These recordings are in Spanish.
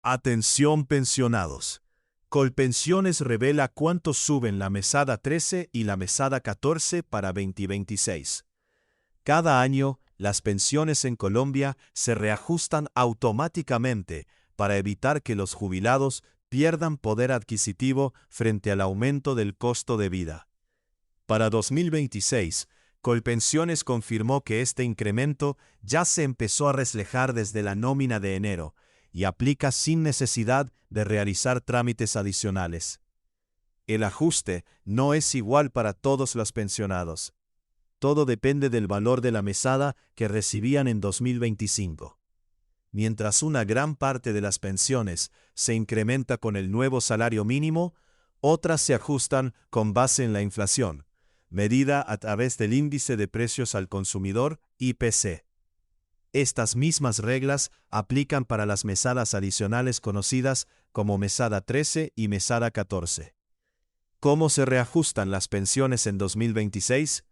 Atención pensionados. Colpensiones revela cuánto suben la mesada 13 y la mesada 14 para 2026. Cada año, las pensiones en Colombia se reajustan automáticamente para evitar que los jubilados pierdan poder adquisitivo frente al aumento del costo de vida. Para 2026, Colpensiones confirmó que este incremento ya se empezó a reflejar desde la nómina de enero y aplica sin necesidad de realizar trámites adicionales. El ajuste no es igual para todos los pensionados. Todo depende del valor de la mesada que recibían en 2025. Mientras una gran parte de las pensiones se incrementa con el nuevo salario mínimo, otras se ajustan con base en la inflación, medida a través del índice de precios al consumidor, IPC. Estas mismas reglas aplican para las mesadas adicionales conocidas como mesada 13 y mesada 14. ¿Cómo se reajustan las pensiones en 2026?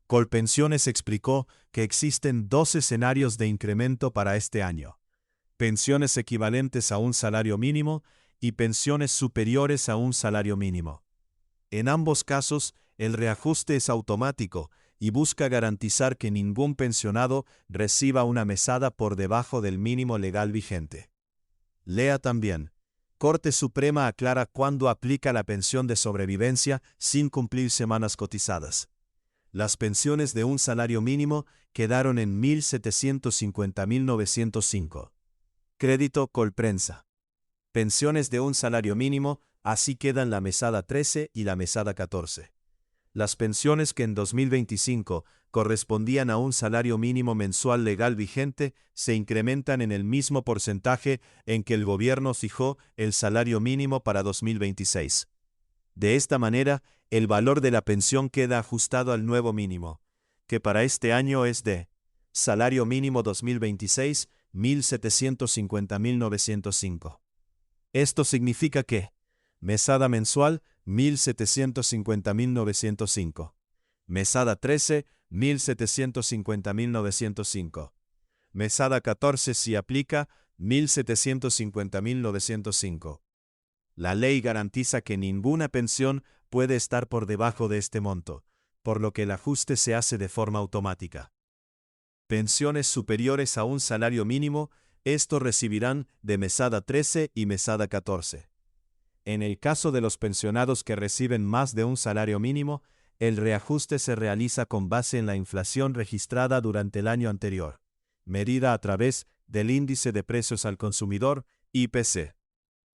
Colpensiones explicó que existen dos escenarios de incremento para este año: pensiones equivalentes a un salario mínimo y pensiones superiores a un salario mínimo. En ambos casos, el reajuste es automático y busca garantizar que ningún pensionado reciba una mesada por debajo del mínimo legal vigente. Lea también: Corte Suprema aclara cuándo aplica la pensión de sobrevivencia sin cumplir semanas cotizadas. Las pensiones de un salario mínimo quedaron en 1.750.905. Crédito Colprensa. Pensiones de un salario mínimo, así quedan la mesada 13 y la mesada 14. Las pensiones que en 2025 correspondían a un salario mínimo mensual legal vigente se incrementan en el mismo porcentaje en que el gobierno fijó el salario mínimo para 2026. De esta manera, el valor de la pensión queda ajustado al nuevo mínimo, que para este año es de salario mínimo 2026, 1.750.905. Esto significa que mesada mensual, 1.750.905. Mesada 13, 1.750.905. Mesada 14 si aplica, 1.750.905. La ley garantiza que ninguna pensión puede estar por debajo de este monto, por lo que el ajuste se hace de forma automática. Pensiones superiores a un salario mínimo, estos recibirán de mesada 13 y mesada 14. En el caso de los pensionados que reciben más de un salario mínimo, el reajuste se realiza con base en la inflación registrada durante el año anterior, medida a través del índice de precios al consumidor, IPC.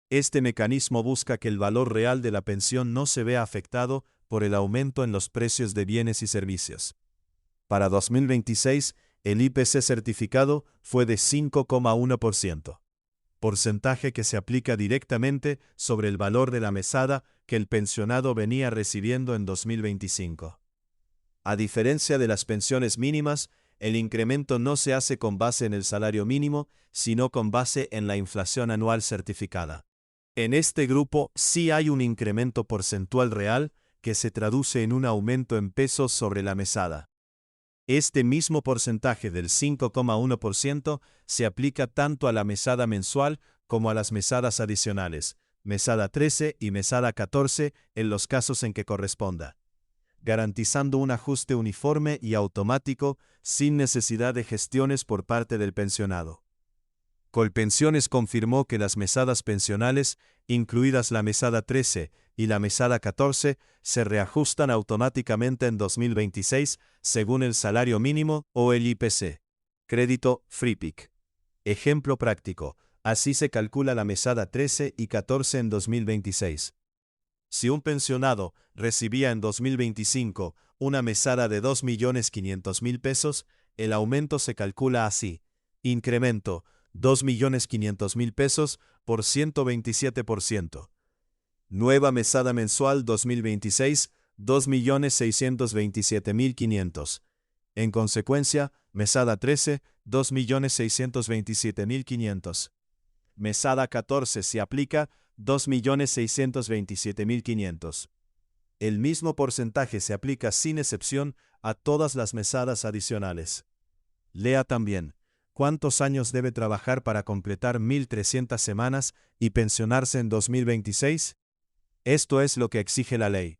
Este mecanismo busca que el valor real de la pensión no se vea afectado por el aumento en los precios de bienes y servicios. Para 2026, el IPC certificado fue de 5,1%, porcentaje que se aplica directamente sobre el valor de la mesada que el pensionado venía recibiendo en 2025. A diferencia de las pensiones mínimas, el incremento no se hace con base en el salario mínimo, sino con base en la inflación anual certificada. En este grupo sí hay un incremento porcentual real que se traduce en un aumento en pesos sobre la mesada. Este mismo porcentaje del 5,1% se aplica tanto a la mesada mensual como a las mesadas adicionales, mesada 13 y mesada 14 en los casos en que corresponda, garantizando un ajuste uniforme y automático sin necesidad de gestiones por parte del pensionado. Colpensiones confirmó que las mesadas pensionales, incluidas la mesada 13 y la mesada 14, se reajustan automáticamente en 2026 según el salario mínimo o el IPC. Crédito FreePic. Ejemplo práctico: así se calcula la mesada 13 y 14 en 2026. Si un pensionado recibía en 2025 una mesada de 2.500.000 pesos, el aumento se calcula así: incremento 2.500.000 pesos por 127%. Nueva mesada mensual 2026, 2.627.500. En consecuencia, mesada 13, 2.627.500. Mesada 14 se aplica, 2.627.500. El mismo porcentaje se aplica sin excepción a todas las mesadas adicionales. Lea también: ¿Cuántos años debe trabajar para completar 1.300 semanas y pensionarse en 2026? Esto es lo que exige la ley.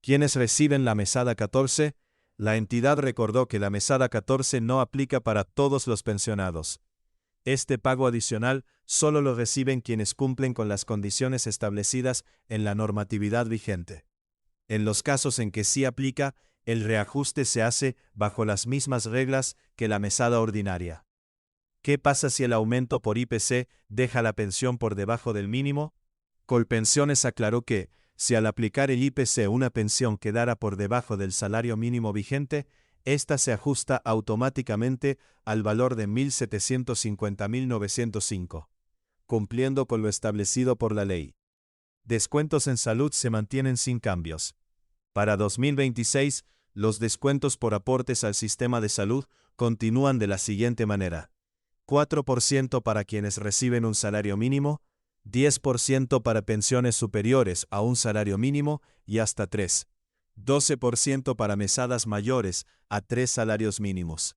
¿Quiénes reciben la mesada 14? La entidad recordó que la mesada 14 no aplica para todos los pensionados. Este pago adicional solo lo reciben quienes cumplen con las condiciones establecidas en la normatividad vigente. En los casos en que sí aplica, el reajuste se hace bajo las mismas reglas que la mesada ordinaria. ¿Qué pasa si el aumento por IPC deja la pensión por debajo del mínimo? Colpensiones aclaró que, si al aplicar el IPC una pensión quedara por debajo del salario mínimo vigente, ésta se ajusta automáticamente al valor de 1.750.905, cumpliendo con lo establecido por la ley. Descuentos en salud se mantienen sin cambios. Para 2026, los descuentos por aportes al sistema de salud continúan de la siguiente manera: 4% para quienes reciben un salario mínimo, 10% para pensiones superiores a un salario mínimo y hasta 12% para mesadas mayores a 3 salarios mínimos.